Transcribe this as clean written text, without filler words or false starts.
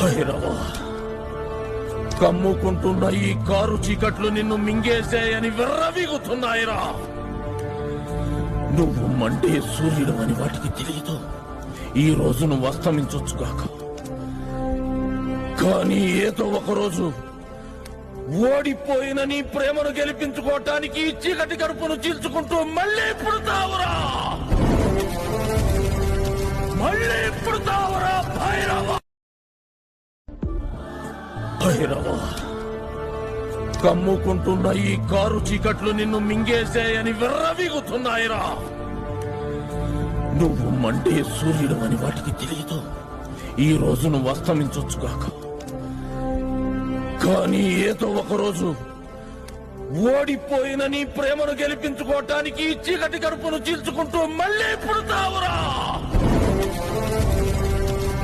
భైరవా, కమ్ముకుంటున్న ఈ కారు చీకట్లు నిన్ను మింగేశాయని విర్రవీగుతున్నాయిరా. నువ్వు మండే సూర్యుడు అని వాటికి తెలియదు. ఈ రోజు నువ్వు అస్తమించొచ్చుగాక, కానీ ఏదో ఒకరోజు ఓడిపోయిన నీ ప్రేమను గెలిపించుకోవటానికి ఈ చీకటి కడుపును చీల్చుకుంటూ మళ్ళీ పుడతావురా, మళ్ళీ పుడతావురా భైరవా. భైరవా, కమ్ముకుంటున్న ఈ కారు చీకట్లు నిన్ను మింగేశాయని విర్రవీగుతున్నాయిరా. నువ్వు మండే సూర్యుడు అని వాటికి తెలియదు. ఈ రోజు నువ్వు అస్తమించొచ్చుగాక, కానీ ఏదో ఒకరోజు ఓడిపోయిన నీ ప్రేమను గెలిపించుకోవటానికి ఈ చీకటి కడుపును చీల్చుకుంటూ మళ్ళీ పుడతావురా.